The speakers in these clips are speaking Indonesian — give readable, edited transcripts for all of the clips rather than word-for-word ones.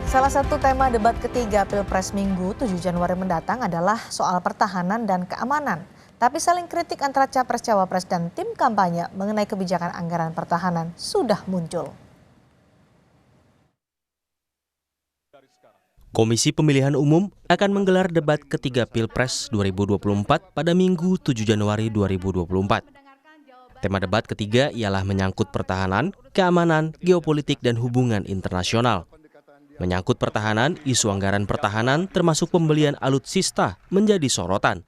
Salah satu tema debat ketiga Pilpres Minggu 7 Januari mendatang adalah soal pertahanan dan keamanan. Tapi saling kritik antara Capres-Cawapres dan tim kampanye mengenai kebijakan anggaran pertahanan sudah muncul. Komisi Pemilihan Umum akan menggelar debat ketiga Pilpres 2024 pada Minggu 7 Januari 2024. Tema debat ketiga ialah menyangkut pertahanan, keamanan, geopolitik, dan hubungan internasional. Menyangkut pertahanan, isu anggaran pertahanan termasuk pembelian alutsista menjadi sorotan.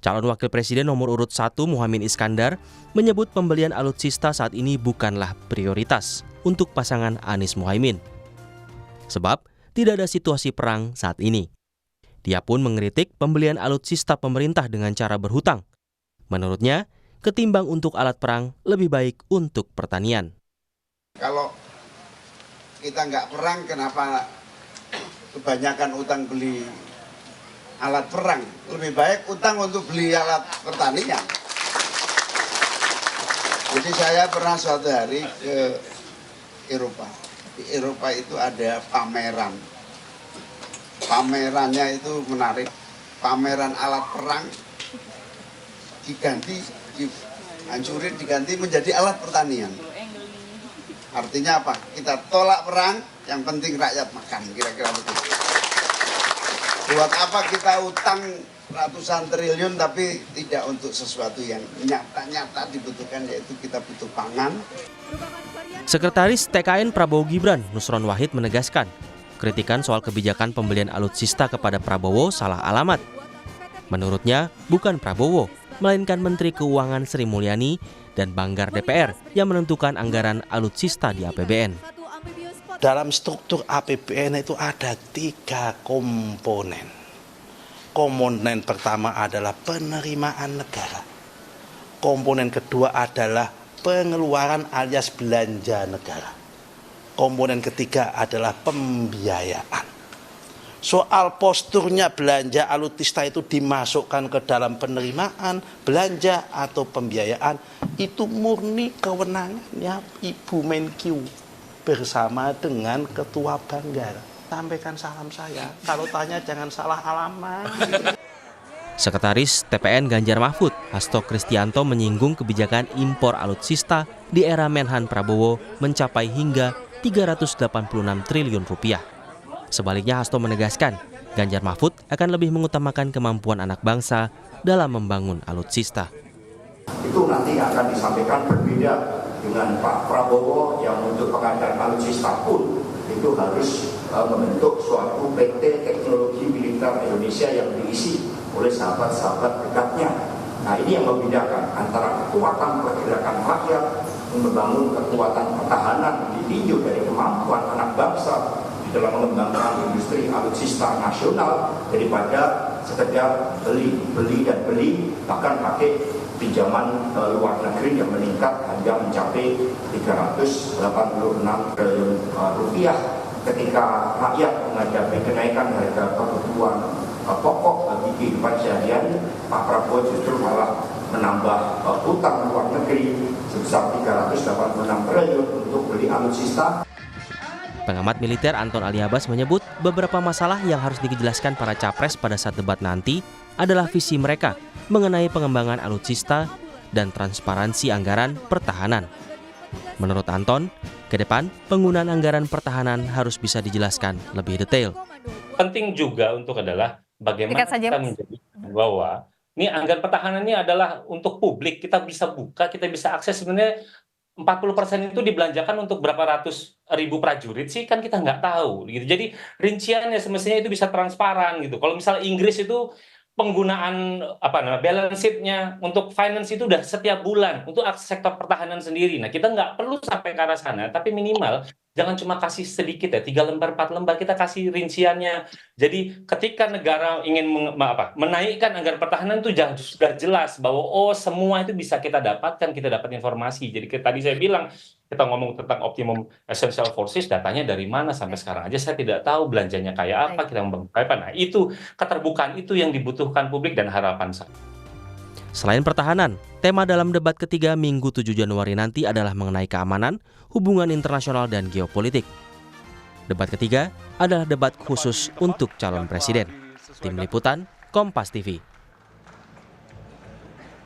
Calon Wakil Presiden nomor urut 1 Muhaimin Iskandar menyebut pembelian alutsista saat ini bukanlah prioritas untuk pasangan Anies Muhaimin. Sebab tidak ada situasi perang saat ini. Dia pun mengkritik pembelian alutsista pemerintah dengan cara berhutang. Menurutnya, ketimbang untuk alat perang, lebih baik untuk pertanian. Kalau kita nggak perang, kenapa kebanyakan utang beli alat perang? Lebih baik utang untuk beli alat pertanian. Jadi saya pernah suatu hari ke Eropa. Di Eropa itu ada pameran. Pamerannya itu menarik. Pameran alat perang dihancurin, diganti menjadi alat pertanian. Artinya apa? Kita tolak perang, yang penting rakyat makan, kira-kira begitu. Buat apa kita utang ratusan triliun tapi tidak untuk sesuatu yang nyata-nyata dibutuhkan, yaitu kita butuh pangan. Sekretaris TKN Prabowo Gibran, Nusron Wahid menegaskan, kritikan soal kebijakan pembelian alutsista kepada Prabowo salah alamat. Menurutnya, bukan Prabowo, melainkan Menteri Keuangan Sri Mulyani dan Banggar DPR yang menentukan anggaran alutsista di APBN. Dalam struktur APBN itu ada 3 komponen. Komponen pertama adalah penerimaan negara. Komponen kedua adalah pengeluaran alias belanja negara. Komponen ketiga adalah pembiayaan. Soal posturnya belanja alutsista itu dimasukkan ke dalam penerimaan, belanja atau pembiayaan, itu murni kewenangannya Ibu Menkyu bersama dengan Ketua Banggar. Sampaikan salam saya, kalau tanya jangan salah alamat. Sekretaris TPN Ganjar Mahfud, Hasto Kristianto menyinggung kebijakan impor alutsista di era Menhan Prabowo mencapai hingga 386 triliun rupiah. Sebaliknya Hasto menegaskan, Ganjar Mahfud akan lebih mengutamakan kemampuan anak bangsa dalam membangun alutsista. Itu nanti akan disampaikan berbeda dengan Pak Prabowo yang untuk pengadaan alutsista pun itu harus membentuk suatu PT Teknologi Militer Indonesia yang diisi oleh sahabat-sahabat dekatnya. Nah, ini yang membedakan antara kekuatan pergerakan rakyat membangun kekuatan pertahanan ditinjau dari kemampuan anak bangsa di dalam mengembangkan industri alutsista nasional daripada sekedar beli, bahkan pakai pinjaman luar negeri yang meningkat hingga mencapai 386 triliun rupiah ketika rakyat menghadapi kenaikan harga kebutuhan pokok bagi kehidupan sehari-hari. Pak Prabowo justru malah menambah hutang luar negeri sebesar 386 triliun untuk beli alutsista. Pengamat militer Anton Aliabas menyebut beberapa masalah yang harus dijelaskan para capres pada saat debat nanti adalah visi mereka mengenai pengembangan alutsista dan transparansi anggaran pertahanan. Menurut Anton, ke depan penggunaan anggaran pertahanan harus bisa dijelaskan lebih detail. Penting juga untuk adalah bagaimana kita menjadikan bahwa ini anggaran pertahanan ini adalah untuk publik, kita bisa buka, kita bisa akses. Sebenarnya 40% itu dibelanjakan untuk berapa ratus ribu prajurit sih, kan kita nggak tahu gitu. Jadi rinciannya semestinya itu bisa transparan gitu. Kalau misalnya Inggris itu penggunaan balance sheet-nya untuk finance itu udah setiap bulan untuk sektor pertahanan sendiri. Nah, kita nggak perlu sampai ke arah sana, tapi minimal jangan cuma kasih sedikit ya, 3 lembar, 4 lembar, kita kasih rinciannya. Jadi ketika negara ingin menaikkan anggaran pertahanan itu sudah jelas bahwa semua itu bisa kita dapatkan, kita dapat informasi. Jadi tadi saya bilang, kita ngomong tentang optimum essential forces, datanya dari mana sampai sekarang aja saya tidak tahu belanjanya kayak apa, kita membangun kayak apa. Nah, itu keterbukaan itu yang dibutuhkan publik dan harapan saya. Selain pertahanan, tema dalam debat ketiga Minggu 7 Januari nanti adalah mengenai keamanan, hubungan internasional, dan geopolitik. Debat ketiga adalah debat khusus untuk calon presiden. Tim Liputan, Kompas TV.